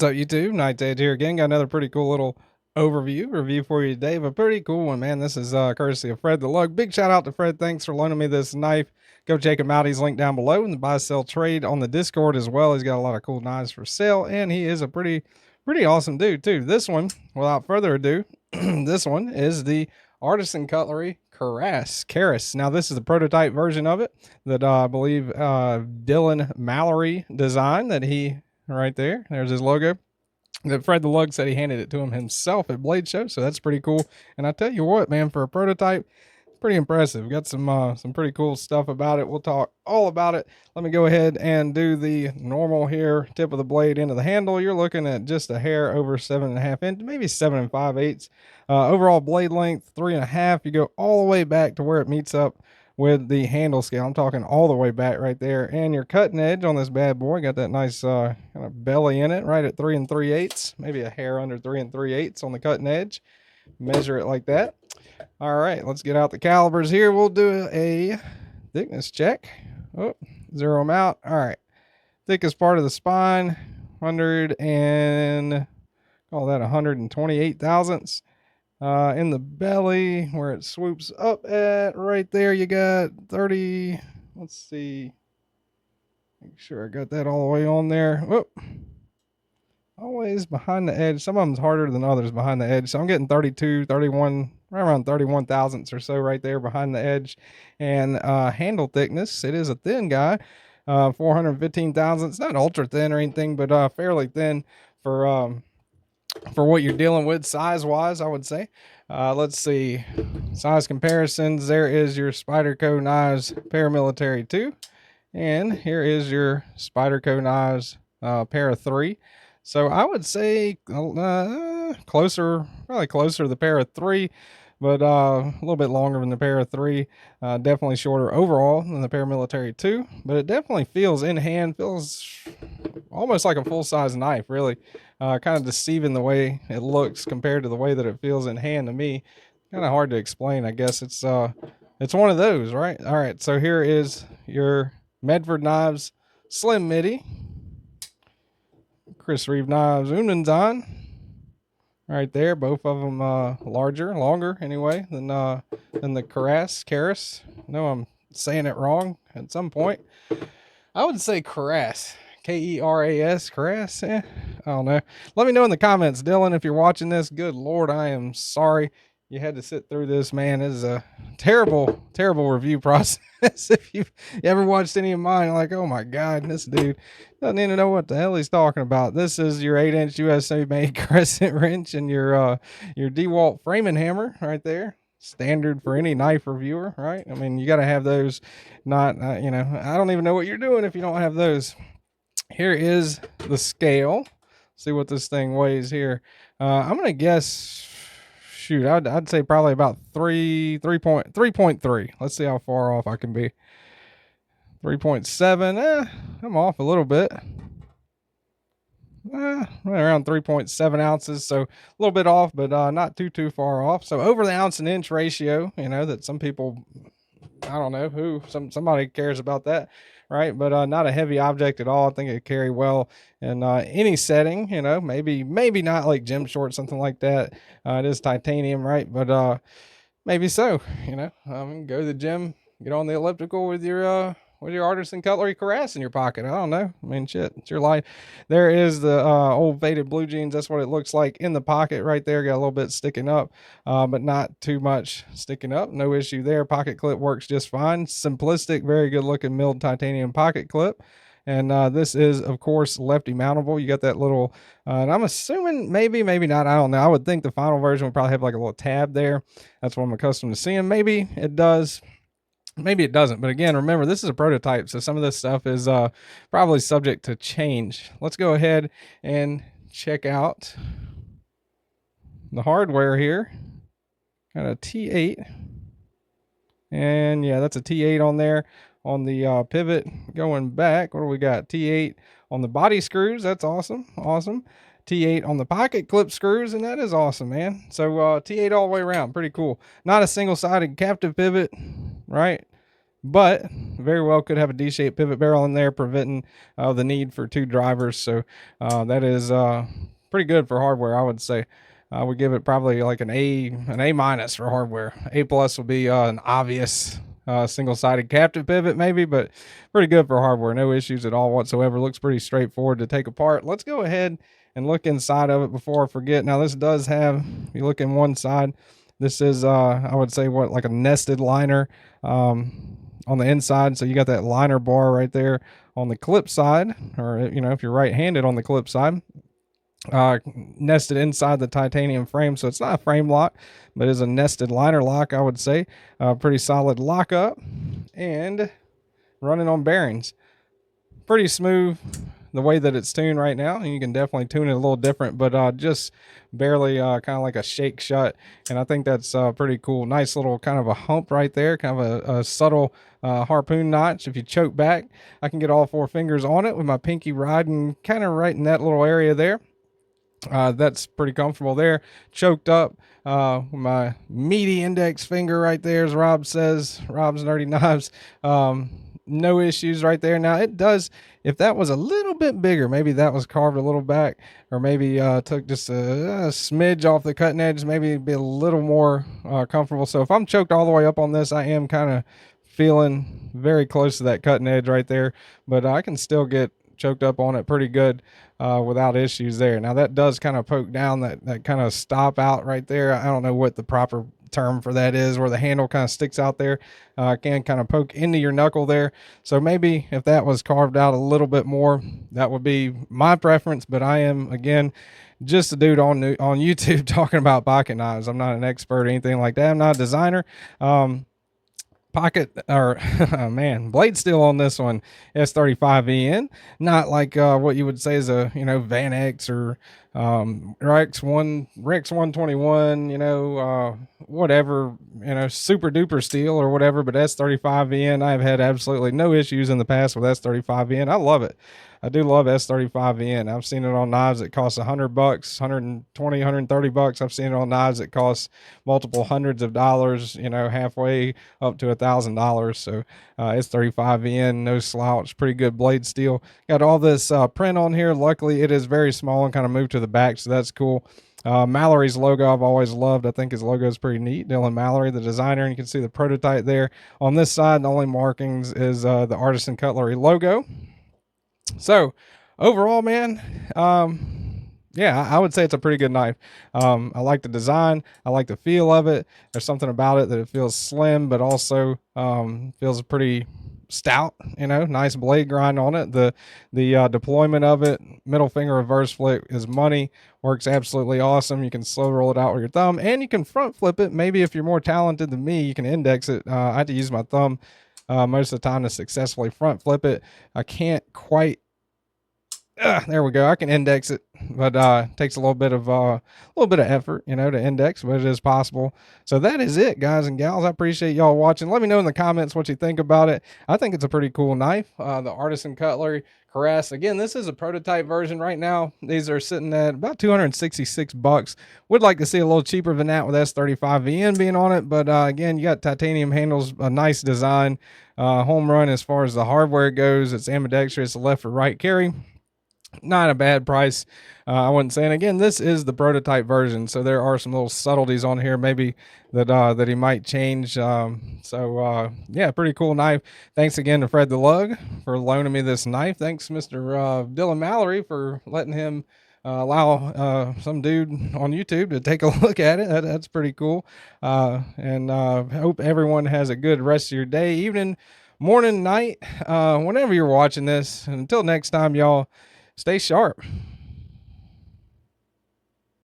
What's up, YouTube? Night's Edge here again. Got another pretty cool little review for you today, but pretty cool one, man. This is courtesy of Fred the Lug. Big shout out to Fred. Thanks for loaning me this knife. Go check him out. He's linked down below in the buy, sell, trade on the Discord as well. He's got a lot of cool knives for sale, and he is a pretty awesome dude too. This one, without further ado, this one is the Artisan Cutlery Keras. Now, this is the prototype version of it that I believe Dylan Mallery designed. That he right there's his logo. That Fred the Lug said he handed it to him himself at Blade Show, so that's pretty cool. And I tell you what, man, for a prototype, pretty impressive. Got some pretty cool stuff about it. We'll talk all about it. Let me go ahead and do the normal here, tip of the blade into the handle. You're looking at just a hair over 7.5 inches, maybe 7 5/8. Overall blade length 3.5. You go all the way back to where it meets up with the handle scale. I'm talking all the way back right there. And your cutting edge on this bad boy got that nice kind of belly in it, right at 3 3/8, maybe a hair under 3 3/8 on the cutting edge. Measure it like that. All right, let's get out the calibers here. We'll do a thickness check. Oh, zero them out. All right, thickest part of the spine, 100 and call that 128 thousandths. In the belly, where it swoops up at, right there, you got 30. Let's see. Make sure I got that all the way on there. Whoop. Always behind the edge. Some of them's harder than others behind the edge. So I'm getting 32, 31, right around 31 thousandths or so right there behind the edge. And handle thickness, it is a thin guy. 415 thousandths. Not ultra thin or anything, but fairly thin for what you're dealing with size-wise, I would say. Let's see. Size comparisons. There is your Spyderco Knives Paramilitary 2. And here is your Spyderco Knives Para 3. So I would say closer, probably closer to the Para 3, but a little bit longer than the Para 3. Definitely shorter overall than the Paramilitary 2, but it definitely feels in hand, feels almost like a full-size knife, really. Kind of deceiving the way it looks compared to the way that it feels in hand to me. Kind of hard to explain, I guess. It's one of those, right? All right, so here is your Medford Knives Slim Midi. Chris Reeve Knives Unanzon. Right there, both of them longer anyway than the Keras. I know I'm saying it wrong at some point. I would say Keras. Keras, Keras. I don't know. Let me know in the comments, Dylan, if you're watching this. Good Lord, I am sorry you had to sit through this, man. It is a terrible review process. If you've ever watched any of mine, you're like, oh my God, this dude doesn't even know what the hell he's talking about. This is your 8-inch USA made crescent wrench and your DeWalt framing hammer right there. Standard for any knife reviewer, right? I mean, you got to have those. Not, I don't even know what you're doing if you don't have those. Here is the scale. See what this thing weighs here. I'm gonna guess. Shoot, I'd say probably about 3.3. Let's see how far off I can be. 3.7. I'm off a little bit. Right around 3.7 ounces, so a little bit off, but not too far off. So over the ounce and inch ratio, that some people, I don't know who, somebody cares about that, right? But not a heavy object at all. I think it carry well in any setting, maybe not like gym shorts, something like that. It is titanium, right? But maybe so, go to the gym, get on the elliptical with your Artisan Cutlery Keras in your pocket. I don't know. I mean, shit, it's your life. There is the old faded blue jeans. That's what it looks like in the pocket right there. Got a little bit sticking up, but not too much sticking up. No issue there. Pocket clip works just fine. Simplistic, very good looking milled titanium pocket clip. And this is, of course, lefty mountable. You got that little, and I'm assuming maybe not. I don't know. I would think the final version would probably have like a little tab there. That's what I'm accustomed to seeing. Maybe it does. Maybe it doesn't, but again, remember, this is a prototype, so some of this stuff is probably subject to change. Let's go ahead and check out the hardware here. Got a T8, and yeah, that's a T8 on there on the pivot. Going back, what do we got? T8 on the body screws. That's awesome. T8 on the pocket clip screws, and that is awesome, man. So T8 all the way around, pretty cool. Not a single-sided captive pivot, right? but very well could have a D-shaped pivot barrel in there, preventing the need for 2 drivers. So that is pretty good for hardware, I would say. I would give it probably like an A minus for hardware. A plus would be an obvious single-sided captive pivot maybe, but pretty good for hardware. No issues at all whatsoever. Looks pretty straightforward to take apart. Let's go ahead and look inside of it before I forget. Now this does have, if you look in one side, this is I would say what, like a nested liner on the inside. So you got that liner bar right there on the clip side, or if you're right-handed, on the clip side, nested inside the titanium frame. So it's not a frame lock, but is a nested liner lock, I would say. Pretty solid lockup, and running on bearings. Pretty smooth the way that it's tuned right now. You can definitely tune it a little different, but just barely kind of like a shake shut. And I think that's pretty cool. Nice little kind of a hump right there, kind of a subtle harpoon notch. If you choke back, I can get all 4 fingers on it with my pinky riding kind of right in that little area there. That's pretty comfortable there. Choked up with my meaty index finger right there, as Rob says. Rob's Nerdy Knives. No issues right there. Now it does, if that was a little bit bigger, maybe that was carved a little back, or maybe took just a smidge off the cutting edge, maybe it'd be a little more comfortable. So if I'm choked all the way up on this, I am kind of feeling very close to that cutting edge right there, but I can still get choked up on it pretty good without issues there. Now that does kind of poke down, that kind of stop out right there. I don't know what the proper term for that is, where the handle kind of sticks out there. Can kind of poke into your knuckle there. So maybe if that was carved out a little bit more, that would be my preference. But I am, again, just a dude on YouTube talking about pocket knives. I'm not an expert or anything like that. I'm not a designer. Pocket, or man, blade steel on this one, S35VN, not like what you would say is a Van X or Rex 121, whatever, super duper steel or whatever. But S35VN, I've had absolutely no issues in the past with S35VN. I love it. I do love S35VN. I've seen it on knives that cost $100, 120, 130 bucks. I've seen it on knives that cost multiple hundreds of dollars, halfway up to $1,000. So S35VN, no slouch, pretty good blade steel. Got all this print on here. Luckily, it is very small and kind of moved to the back, so that's cool. Mallery's logo I've always loved. I think his logo is pretty neat. Dylan Mallery, the designer, and you can see the prototype there. On this side, the only markings is the Artisan Cutlery logo. So overall, man, yeah, I would say it's a pretty good knife. I like the design. I like the feel of it. There's something about it that it feels slim, but also feels pretty stout. Nice blade grind on it. The deployment of it, middle finger reverse flip, is money. Works absolutely awesome. You can slow roll it out with your thumb, and you can front flip it. Maybe if you're more talented than me, you can index it. I had to use my thumb most of the time to successfully front flip it. I can't quite. There we go. I can index it, but it takes a little bit of effort, to index, but it is possible. So that is it, guys and gals. I appreciate y'all watching. Let me know in the comments what you think about it. I think it's a pretty cool knife. The Artisan Cutlery Keras. Again, this is a prototype version right now. These are sitting at about 266 bucks. Would like to see a little cheaper than that with S35VN being on it, but again, you got titanium handles, a nice design. Home run as far as the hardware goes. It's ambidextrous, left or right carry. Not a bad price, I wouldn't say. And again, this is the prototype version, so there are some little subtleties on here maybe that he might change. Yeah, pretty cool knife. Thanks again to Fred the Lug for loaning me this knife. Thanks, Mr. Dylan Mallery, for letting him allow some dude on YouTube to take a look at it. That's pretty cool. And hope everyone has a good rest of your day, evening, morning, night, whenever you're watching this. And until next time, y'all, stay sharp.